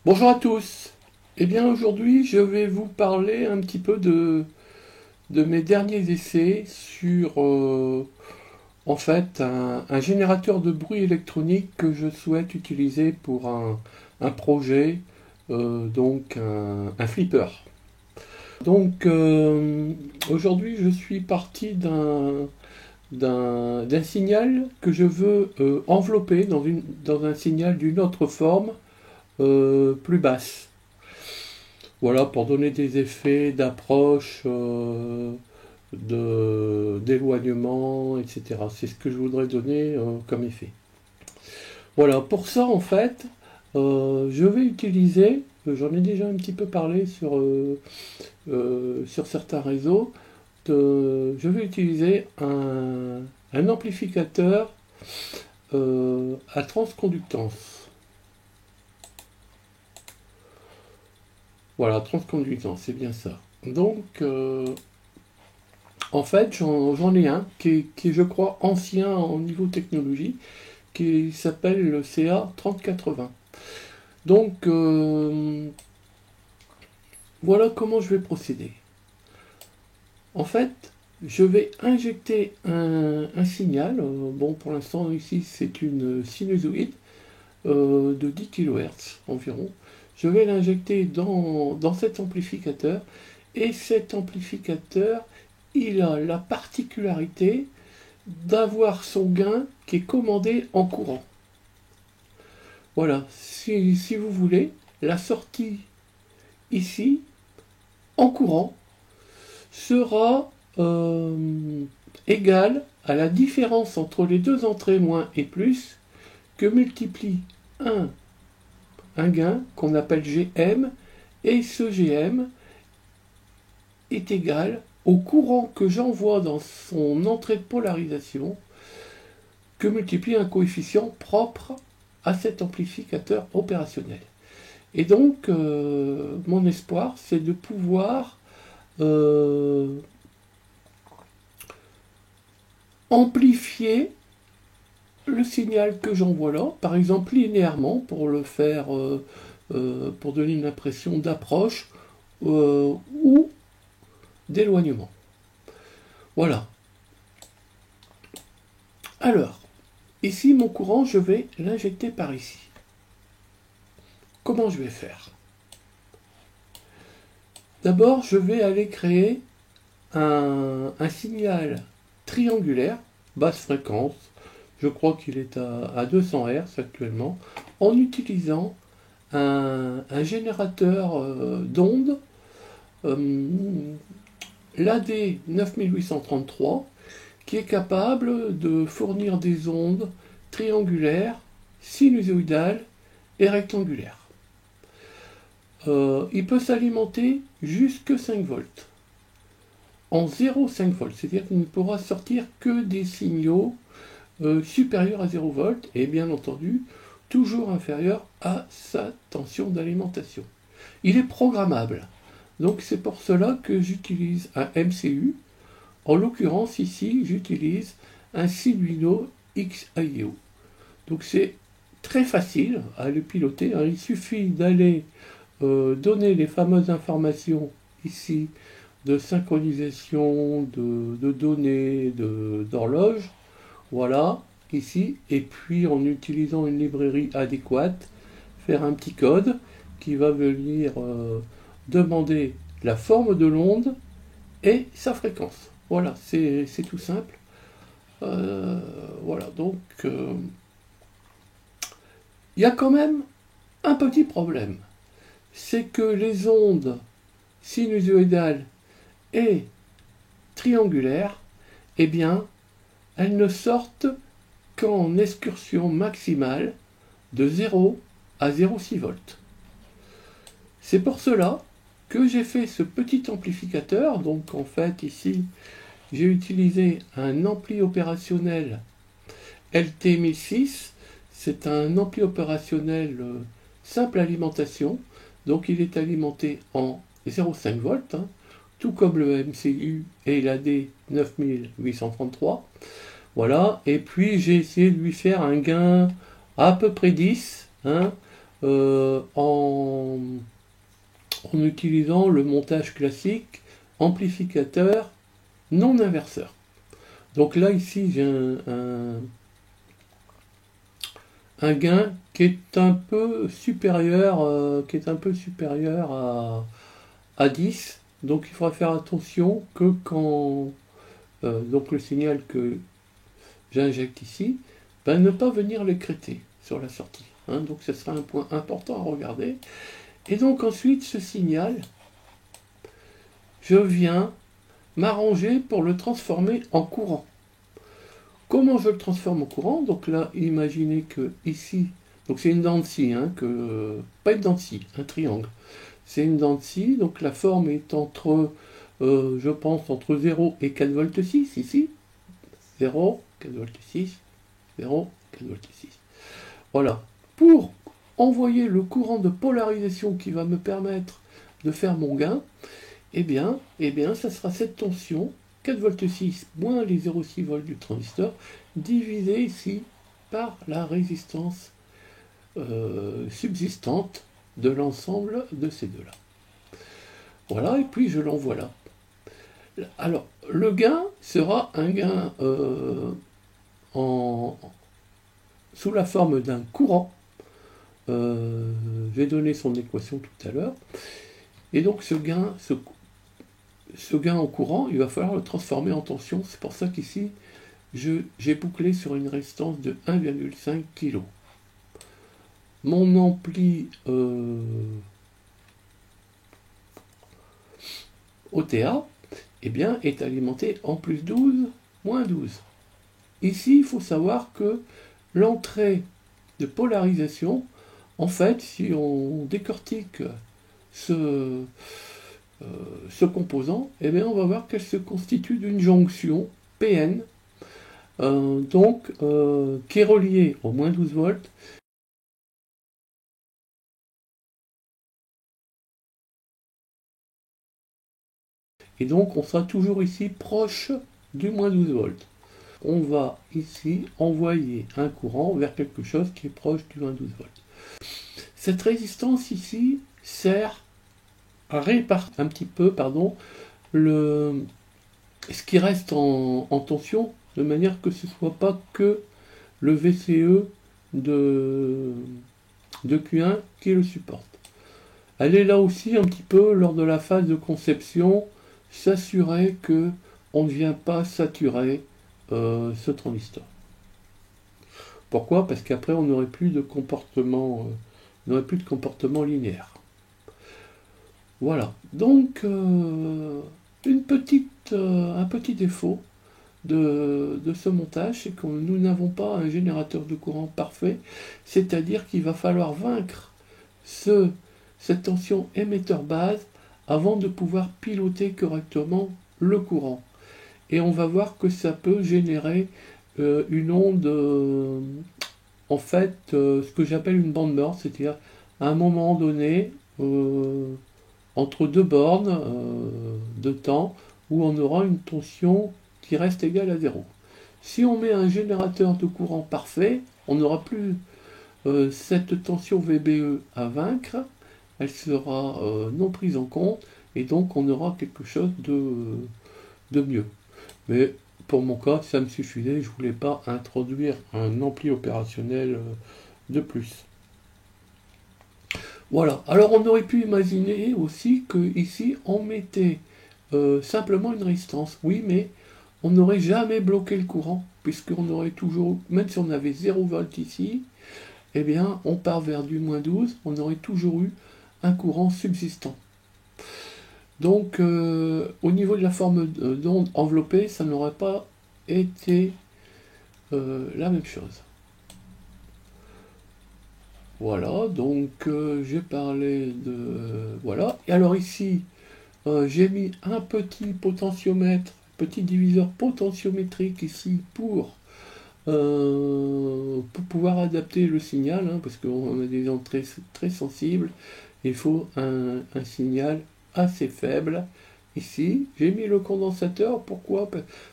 Bonjour à tous. Eh bien aujourd'hui je vais vous parler un petit peu de mes derniers essais sur en fait un générateur de bruit électronique que je souhaite utiliser pour un projet, donc un flipper. Donc aujourd'hui je suis parti d'un signal que je veux envelopper dans un signal d'une autre forme plus basse. Voilà, pour donner des effets d'approche, d'éloignement, etc. C'est ce que je voudrais donner comme effet. Voilà, pour ça en fait, je vais utiliser, j'en ai déjà un petit peu parlé sur certains réseaux, je vais utiliser un amplificateur à transconductance. Voilà, transconductance, c'est bien ça. Donc, en fait, j'en ai un qui est, je crois, ancien au niveau technologie, qui s'appelle le CA3080. Donc, voilà comment je vais procéder. En fait, je vais injecter un signal. Bon, pour l'instant, ici, c'est une sinusoïde de 10 kHz environ. Je vais l'injecter dans cet amplificateur. Et cet amplificateur, il a la particularité d'avoir son gain qui est commandé en courant. Voilà, si vous voulez, la sortie ici, en courant, sera égale à la différence entre les deux entrées moins et plus que multiplie un gain qu'on appelle GM, et ce GM est égal au courant que j'envoie dans son entrée de polarisation que multiplie un coefficient propre à cet amplificateur opérationnel. Et donc, mon espoir, c'est de pouvoir amplifier le signal que j'envoie là, par exemple linéairement, pour le faire, pour donner une impression d'approche ou d'éloignement. Voilà. Alors, ici, mon courant, je vais l'injecter par ici. Comment je vais faire? D'abord, je vais aller créer un signal triangulaire, basse fréquence, je crois qu'il est à 200 Hz actuellement, en utilisant un générateur d'ondes, l'AD 9833, qui est capable de fournir des ondes triangulaires, sinusoïdales et rectangulaires. Il peut s'alimenter jusque 5 volts. En 0,5 volts, c'est-à-dire qu'il ne pourra sortir que des signaux supérieurs à 0 volts et bien entendu toujours inférieurs à sa tension d'alimentation. Il est programmable, donc c'est pour cela que j'utilise un MCU. En l'occurrence ici j'utilise un Arduino XIO. Donc c'est très facile à le piloter, hein. Il suffit d'aller donner les fameuses informations ici de synchronisation de données d'horloge, voilà, ici, et puis en utilisant une librairie adéquate, faire un petit code qui va venir demander la forme de l'onde et sa fréquence. Voilà, c'est tout simple. Voilà, donc il y a quand même un petit problème. C'est que les ondes sinusoïdales et triangulaires, eh bien, elles ne sortent qu'en excursion maximale de 0 à 0,6 volts. C'est pour cela que j'ai fait ce petit amplificateur. Donc en fait ici j'ai utilisé un ampli opérationnel LT1006. C'est un ampli opérationnel simple alimentation. Donc il est alimenté en 0,5 volts, hein, tout comme le MCU et l'AD 9833. Voilà, et puis j'ai essayé de lui faire un gain à peu près 10, hein, en utilisant le montage classique amplificateur non inverseur. Donc là ici j'ai un gain qui est un peu supérieur, à 10. Donc il faudra faire attention que quand donc le signal que j'injecte ici, ben, ne pas venir l'écréter sur la sortie. Hein. Donc ce sera un point important à regarder. Et donc ensuite ce signal, je viens m'arranger pour le transformer en courant. Comment je le transforme en courant? Donc là, imaginez que ici, donc c'est une dent de scie, hein, pas une dent de scie, un triangle. C'est une dent de scie, donc la forme est entre, je pense, entre 0 et 4 volts 6, ici. 0, 4 volts 6, 0, 4 volts 6. Voilà. Pour envoyer le courant de polarisation qui va me permettre de faire mon gain, eh bien, ça sera cette tension, 4 volts 6 moins les 0,6 volts du transistor, divisé ici par la résistance subsistante de l'ensemble de ces deux-là. Voilà, et puis je l'envoie là. Alors, le gain sera un gain sous la forme d'un courant. J'ai donné son équation tout à l'heure. Et donc ce gain en courant, il va falloir le transformer en tension. C'est pour ça qu'ici, j'ai bouclé sur une résistance de 1,5 kg. Mon ampli OTA eh bien, est alimenté en plus 12, moins 12. Ici, il faut savoir que l'entrée de polarisation, en fait, si on décortique ce composant, eh bien, on va voir qu'elle se constitue d'une jonction PN, qui est reliée au moins 12 volts. Et donc, on sera toujours ici proche du moins 12 volts. On va ici envoyer un courant vers quelque chose qui est proche du moins 12 volts. Cette résistance ici sert à répartir un petit peu, ce qui reste en tension, de manière que ce ne soit pas que le VCE de Q1 qui le supporte. Elle est là aussi un petit peu lors de la phase de conception, s'assurer que on ne vient pas saturer ce transistor. Pourquoi? Parce qu'après on n'aurait plus de comportement, linéaire. Voilà. Donc un petit défaut de ce montage, c'est que nous n'avons pas un générateur de courant parfait, c'est-à-dire qu'il va falloir vaincre cette tension émetteur-base avant de pouvoir piloter correctement le courant. Et on va voir que ça peut générer une onde, en fait, ce que j'appelle une bande morte, c'est-à-dire à un moment donné, entre deux bornes de temps, où on aura une tension qui reste égale à 0. Si on met un générateur de courant parfait, on n'aura plus cette tension VBE à vaincre, elle sera non prise en compte, et donc on aura quelque chose de mieux. Mais pour mon cas, ça me suffisait, je ne voulais pas introduire un ampli opérationnel de plus. Voilà, alors on aurait pu imaginer aussi que ici on mettait simplement une résistance. Oui, mais on n'aurait jamais bloqué le courant, puisqu'on aurait toujours, même si on avait 0 volt ici, eh bien on part vers du moins 12, on aurait toujours eu un courant subsistant. Donc au niveau de la forme d'onde enveloppée, ça n'aurait pas été la même chose. Voilà, donc j'ai parlé de... Voilà, et alors ici, j'ai mis un petit potentiomètre, petit diviseur potentiométrique ici pour pouvoir adapter le signal, hein, parce qu'on a des entrées très sensibles, il faut un signal assez faible. Ici, j'ai mis le condensateur, pourquoi?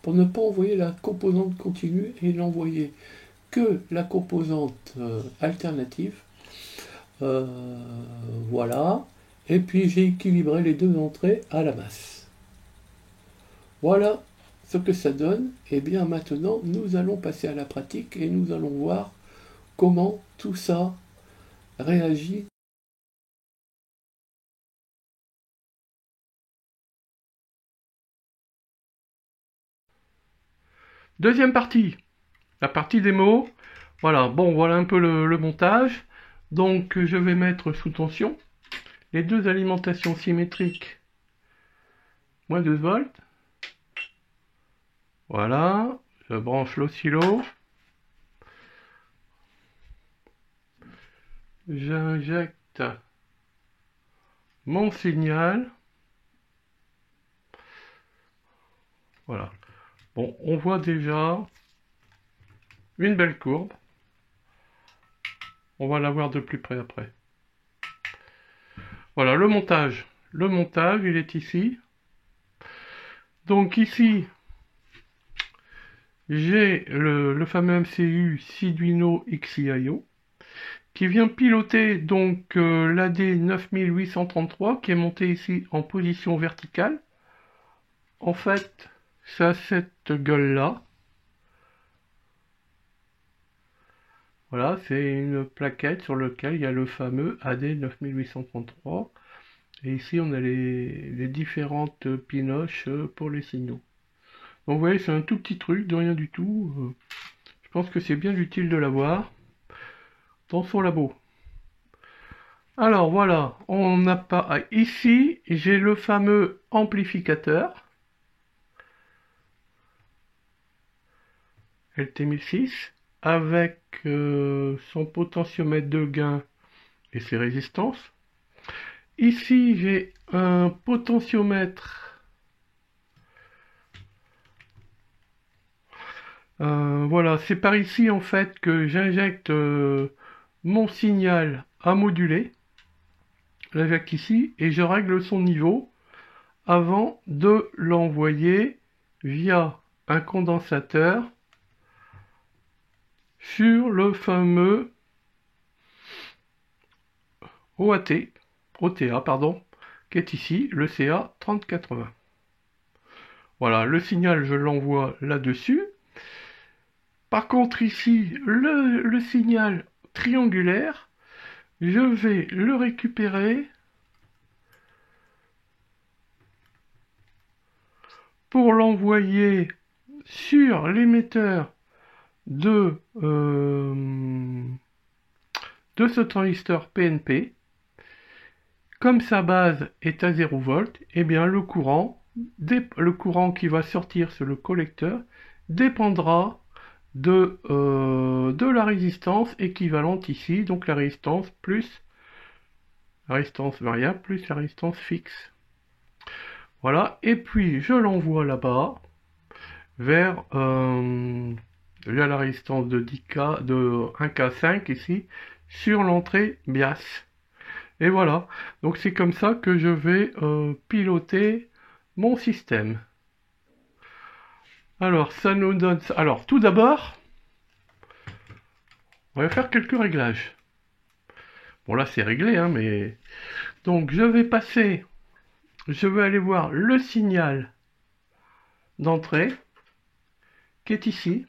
Pour ne pas envoyer la composante continue et n'envoyer que la composante alternative. Voilà. Et puis j'ai équilibré les deux entrées à la masse. Voilà ce que ça donne. Et bien maintenant, nous allons passer à la pratique et nous allons voir comment tout ça réagit. Deuxième partie, la partie démo. Voilà, bon, voilà un peu le montage. Donc je vais mettre sous tension les deux alimentations symétriques, moins 12 volts. Voilà, je branche l'oscillo. J'injecte mon signal. Voilà. Bon, on voit déjà une belle courbe. On va la voir de plus près après. Voilà, le montage. Le montage, il est ici. Donc ici, j'ai le fameux MCU Arduino XIO qui vient piloter donc l'AD 9833 qui est monté ici en position verticale. En fait, ça a cette gueule-là. Voilà, c'est une plaquette sur laquelle il y a le fameux AD 9833. Et ici, on a les différentes pinoches pour les signaux. Donc vous voyez, c'est un tout petit truc, de rien du tout. Je pense que c'est bien utile de l'avoir dans son labo. Alors voilà, on n'a pas... Ici, j'ai le fameux amplificateur LT1006 avec son potentiomètre de gain et ses résistances. Ici, j'ai un potentiomètre. Voilà, c'est par ici en fait que j'injecte mon signal à moduler. J'injecte ici et je règle son niveau avant de l'envoyer via un condensateur sur le fameux OTA, pardon, qui est ici, le CA 3080. Voilà, le signal, je l'envoie là-dessus. Par contre, ici, le signal triangulaire, je vais le récupérer pour l'envoyer sur l'émetteur de ce transistor PNP. Comme sa base est à 0 volts, eh bien le courant qui va sortir sur le collecteur dépendra de la résistance équivalente ici, donc la résistance plus la résistance variable plus la résistance fixe. Voilà, et puis je l'envoie là-bas vers la résistance de 10K, de 1K5 ici, sur l'entrée BIAS. Et voilà, donc c'est comme ça que je vais piloter mon système. Alors, ça nous donne... Alors, tout d'abord, on va faire quelques réglages. Bon, là, c'est réglé, hein, mais... Donc, je vais aller voir le signal d'entrée, qui est ici.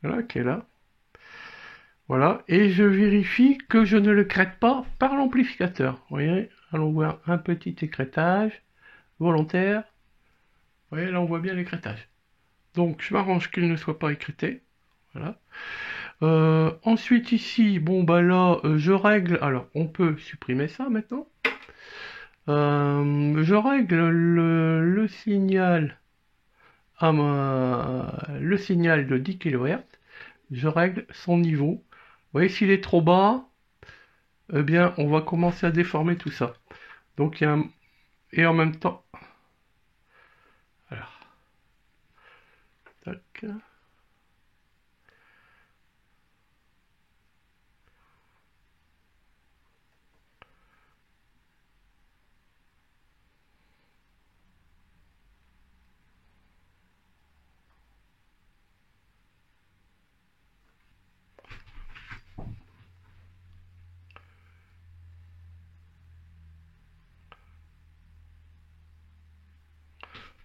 Voilà, qui est là. Voilà, et je vérifie que je ne le crête pas par l'amplificateur. Vous voyez, allons voir un petit écrêtage volontaire. Vous voyez, là, on voit bien l'écrêtage. Donc, je m'arrange qu'il ne soit pas écrété. Voilà. Ensuite ici, bon bah là, je règle. Alors, on peut supprimer ça maintenant. Je règle le signal le signal de 10 kHz. Je règle son niveau. Vous voyez, s'il est trop bas, eh bien, on va commencer à déformer tout ça. Donc, il y a un... Et en même temps... Alors... Tac...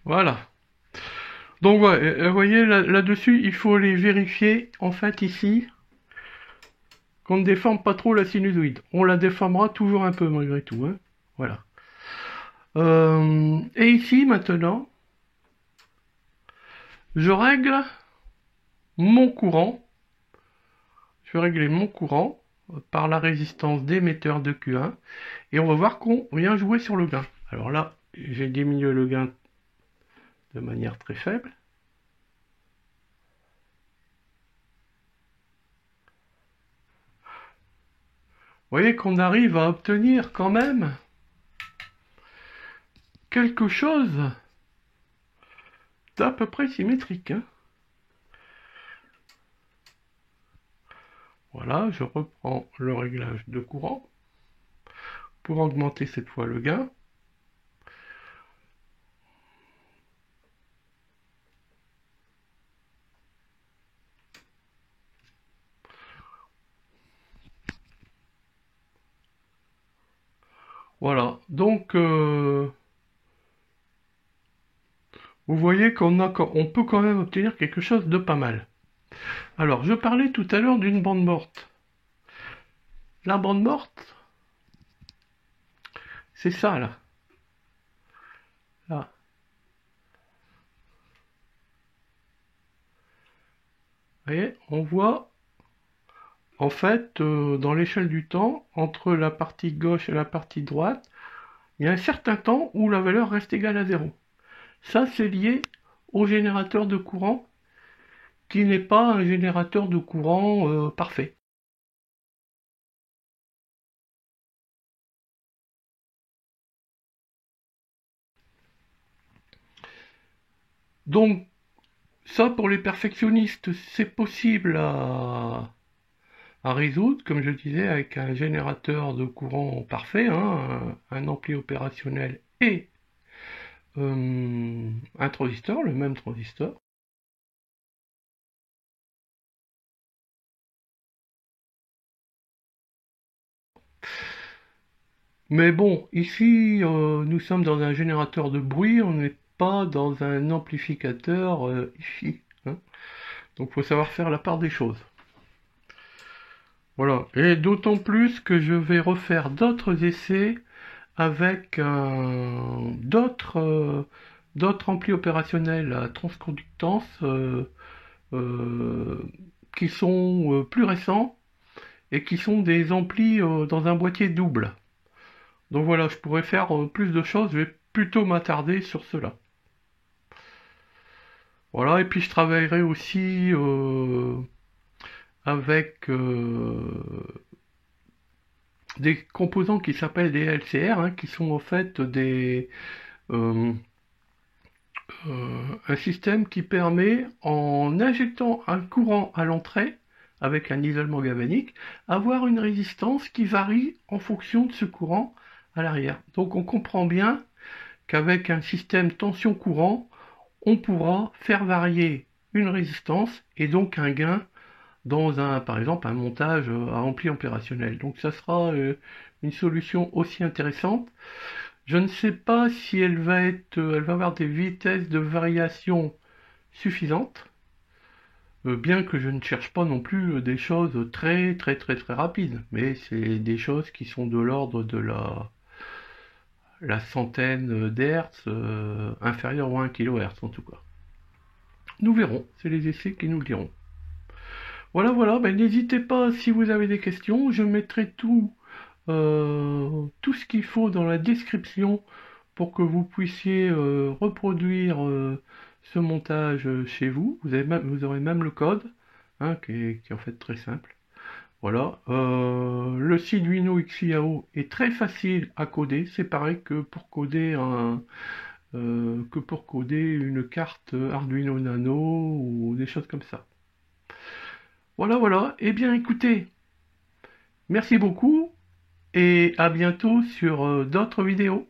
Voilà. Donc ouais, vous voyez là-dessus, il faut les vérifier en fait ici qu'on ne déforme pas trop la sinusoïde. On la déformera toujours un peu malgré tout, hein. Voilà. Et ici maintenant, je règle mon courant. Je vais régler mon courant par la résistance d'émetteur de Q1 et on va voir qu'on vient jouer sur le gain. Alors là, j'ai diminué le gain de manière très faible. Vous voyez qu'on arrive à obtenir quand même quelque chose d'à peu près symétrique, hein. Voilà, je reprends le réglage de courant pour augmenter cette fois le gain. Voilà, donc vous voyez on peut quand même obtenir quelque chose de pas mal. Alors, je parlais tout à l'heure d'une bande morte. La bande morte, c'est ça là. Là. Vous voyez, on voit en fait dans l'échelle du temps, entre la partie gauche et la partie droite, il y a un certain temps où la valeur reste égale à 0. Ça, c'est lié au générateur de courant qui n'est pas un générateur de courant parfait. Donc, ça, pour les perfectionnistes, c'est possible à résoudre, comme je disais, avec un générateur de courant parfait, hein, un ampli opérationnel et un transistor, le même transistor. Mais bon, ici, nous sommes dans un générateur de bruit, on n'est pas dans un amplificateur ici, hein. Donc, il faut savoir faire la part des choses. Voilà, et d'autant plus que je vais refaire d'autres essais avec d'autres amplis opérationnels à transconductance euh, qui sont plus récents et qui sont des amplis dans un boîtier double. Donc voilà, je pourrais faire plus de choses, je vais plutôt m'attarder sur cela. Voilà, et puis je travaillerai aussi avec des composants qui s'appellent des LCR, hein, qui sont en fait euh, un système qui permet, en injectant un courant à l'entrée, avec un isolement galvanique, avoir une résistance qui varie en fonction de ce courant à l'arrière. Donc on comprend bien qu'avec un système tension-courant, on pourra faire varier une résistance et donc un gain dans par exemple un montage à ampli opérationnel. Donc ça sera une solution aussi intéressante. Je ne sais pas si elle va avoir des vitesses de variation suffisantes, bien que je ne cherche pas non plus des choses très rapides, mais c'est des choses qui sont de l'ordre de la centaine d'hertz, inférieur à 1 kHz en tout cas. Nous verrons, c'est les essais qui nous le diront. Voilà, voilà, ben, n'hésitez pas si vous avez des questions, je mettrai tout ce qu'il faut dans la description pour que vous puissiez reproduire ce montage chez vous. Vous aurez même le code, hein, qui est en fait très simple. Voilà. Le Arduino XIAO est très facile à coder. C'est pareil que pour coder une carte Arduino Nano ou des choses comme ça. Voilà, voilà. Eh bien, écoutez, merci beaucoup et à bientôt sur d'autres vidéos.